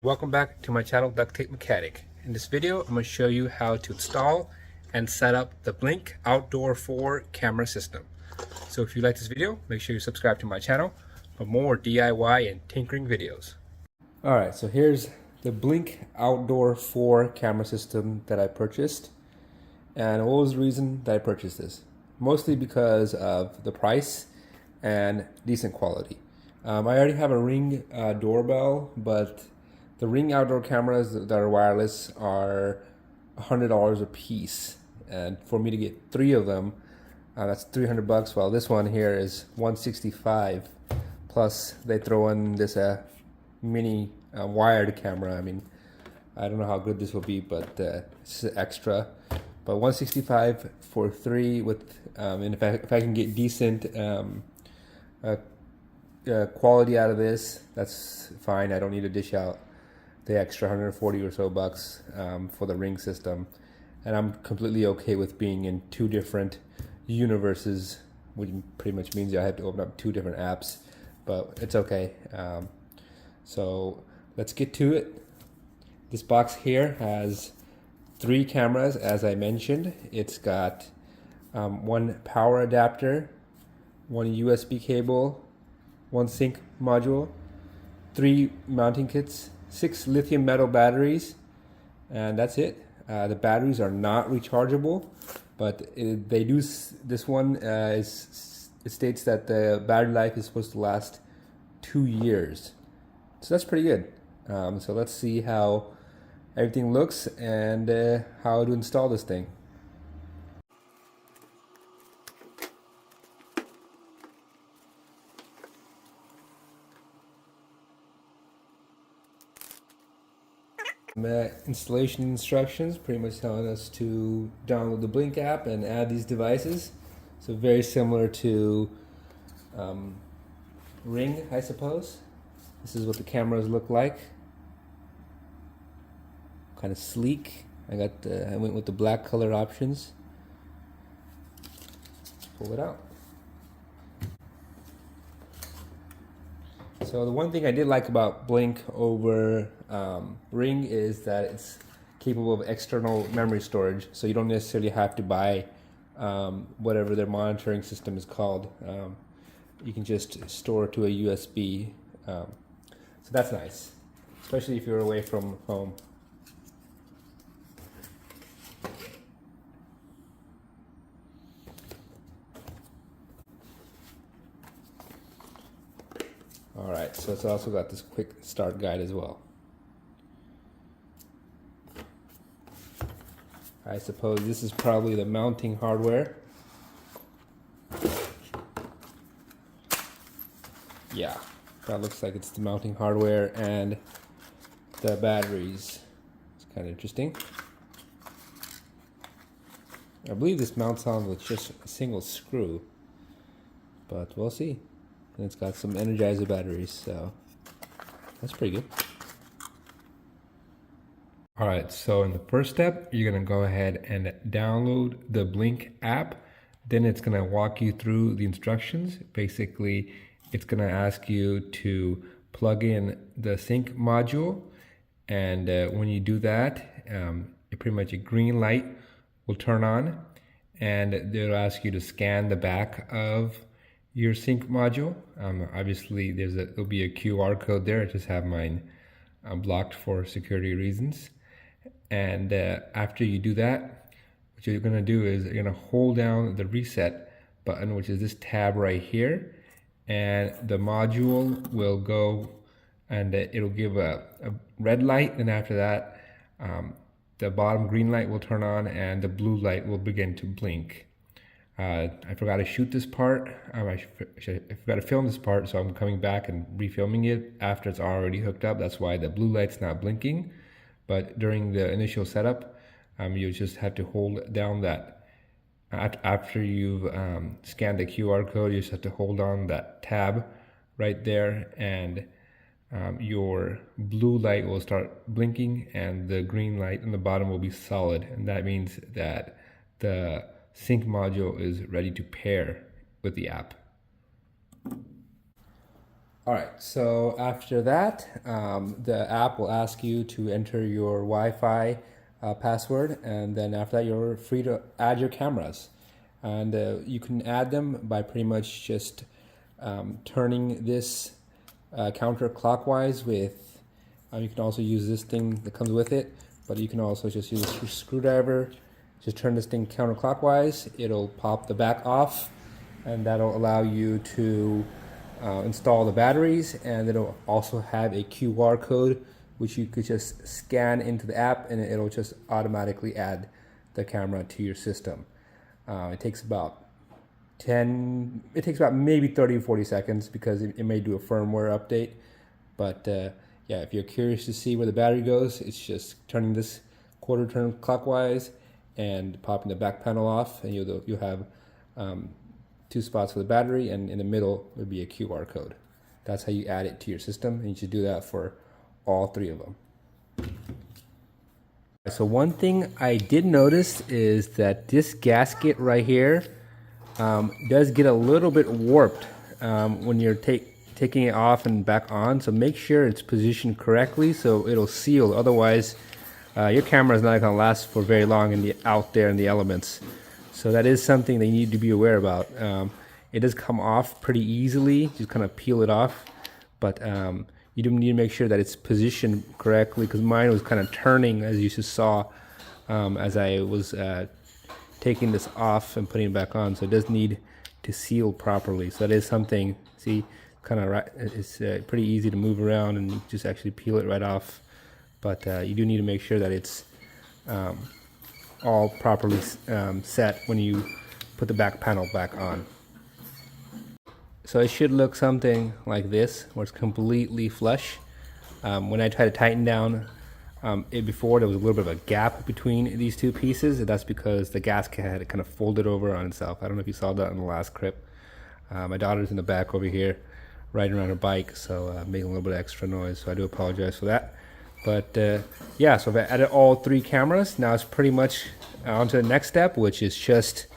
Welcome back to my channel, Duct Tape Mechanic. In this video, I'm going to show you how to install and set up the Blink Outdoor 4 camera system. So if you like this video, make sure you subscribe to my channel for more DIY and tinkering videos. Alright, so here's the Blink Outdoor 4 camera system that I purchased. And what was the reason that I purchased this? Mostly because of the price and decent quality. I already have a Ring doorbell, but the Ring outdoor cameras that are wireless are $100 a piece, and for me to get 3 of them, that's $300. While this one here is $165. Plus, they throw in this mini wired camera. I mean, I don't know how good this will be, but it's extra. But $165 for 3 with, and if I can get decent quality out of this, that's fine. I don't need to dish out the extra 140 or so bucks for the Ring system, and I'm completely okay with being in 2 different universes, which pretty much means I have to open up 2 different apps, but it's okay. So let's get to it. This box here has 3 cameras, as I mentioned. It's got 1 power adapter, 1 USB cable, 1 sync module, 3 mounting kits, 6 lithium metal batteries, and that's it. The batteries are not rechargeable, but they do. This one it states that the battery life is supposed to last 2 years, so that's pretty good. So let's see how everything looks and how to install this thing. Installation instructions pretty much telling us to download the Blink app and add these devices. So very similar to Ring, I suppose. This is what the cameras look like. Kind of sleek. I went with the black color options. Pull it out. So the one thing I did like about Blink over Ring is that it's capable of external memory storage, so you don't necessarily have to buy whatever their monitoring system is called. You can just store it to a USB, so that's nice, especially if you're away from home. Alright, so it's also got this quick start guide as well. I suppose this is probably the mounting hardware. Yeah, that looks like it's the mounting hardware and the batteries. It's kind of interesting. I believe this mounts on with just a single screw, but we'll see. And it's got some Energizer batteries, so that's pretty good. Alright, so in the first step, you're going to go ahead and download the Blink app. Then it's going to walk you through the instructions. Basically, it's going to ask you to plug in the sync module. And when you do that, pretty much a green light will turn on. And they'll ask you to scan the back of your sync module. Obviously, there'll be a QR code there. I just have mine blocked for security reasons. And after you do that, what you're going to do is you're going to hold down the reset button, which is this tab right here, and the module will go and it'll give a red light, and after that the bottom green light will turn on and the blue light will begin to blink. I forgot to shoot this part. I forgot to film this part, so I'm coming back and refilming it after it's already hooked up. That's why the blue light's not blinking. But during the initial setup, you just have to hold down that. After you've scanned the QR code, you just have to hold on that tab right there, and your blue light will start blinking and the green light on the bottom will be solid. And that means that the sync module is ready to pair with the app. All right, so after that, the app will ask you to enter your Wi-Fi password, and then after that, you're free to add your cameras. And you can add them by pretty much just turning this counterclockwise with, you can also use this thing that comes with it, but you can also just use a screwdriver, just turn this thing counterclockwise, it'll pop the back off, and that'll allow you to install the batteries, and it'll also have a QR code which you could just scan into the app, and it'll just automatically add the camera to your system. It takes about maybe 30 or 40 seconds because it may do a firmware update. But yeah, if you're curious to see where the battery goes, it's just turning this quarter turn clockwise and popping the back panel off, and you'll have 2 spots for the battery, and in the middle would be a QR code. That's how you add it to your system, and you should do that for all 3 of them. So one thing I did notice is that this gasket right here does get a little bit warped when you're taking it off and back on. So make sure it's positioned correctly so it'll seal. Otherwise, your camera is not going to last for very long out there in the elements. So that is something that you need to be aware about. It does come off pretty easily, just kind of peel it off, but you do need to make sure that it's positioned correctly, because mine was kind of turning, as you just saw, as I was taking this off and putting it back on. So it does need to seal properly. So that is something, see, kind of right, it's pretty easy to move around and you just actually peel it right off. But you do need to make sure that it's all properly set when you put the back panel back on. So it should look something like this, where it's completely flush. When I try to tighten down it before, there was a little bit of a gap between these 2 pieces, and that's because the gasket had kind of folded over on itself. I don't know if you saw that in the last clip. My daughter's in the back over here riding around her bike, so making a little bit of extra noise, so I do apologize for that. But yeah, so I've added all 3 cameras. Now it's pretty much on to the next step, which is just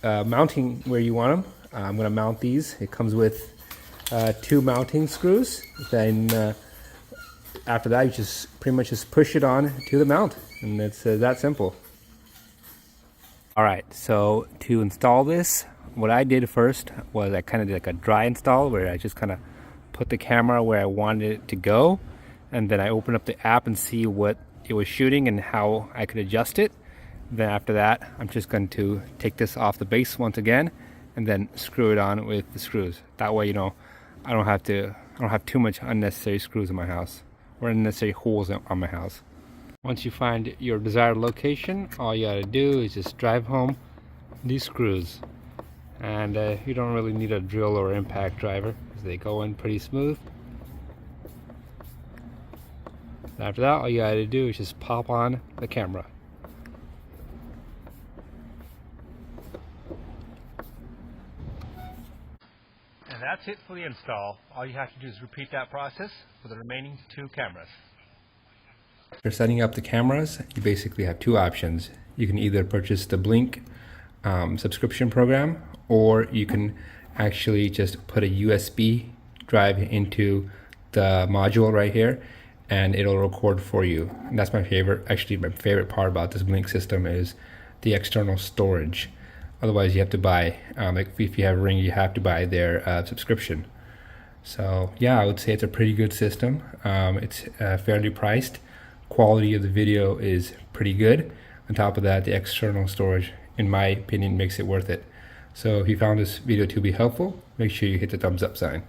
mounting where you want them. I'm going to mount these. It comes with 2 mounting screws. Then after that, you just pretty much just push it on to the mount, and it's that simple. All right, so to install this, what I did first was I kind of did like a dry install, where I just kind of put the camera where I wanted it to go, and then I opened up the app and see what it was shooting and how I could adjust it. Then after that, I'm just going to take this off the base once again, and then screw it on with the screws. That way, I don't have too much unnecessary screws in my house, or unnecessary holes on my house. Once you find your desired location, all you gotta do is just drive home these screws. And you don't really need a drill or impact driver, because they go in pretty smooth. After that, all you gotta do is just pop on the camera. And that's it for the install. All you have to do is repeat that process for the remaining 2 cameras. For setting up the cameras, you basically have 2 options. You can either purchase the Blink subscription program, or you can actually just put a USB drive into the module right here, and it'll record for you. And that's my favorite. Actually, my favorite part about this Blink system is the external storage. Otherwise, you have to buy, like if you have Ring, you have to buy their subscription. So yeah, I would say it's a pretty good system. It's fairly priced. Quality of the video is pretty good. On top of that, the external storage, in my opinion, makes it worth it. So if you found this video to be helpful, make sure you hit the thumbs up sign.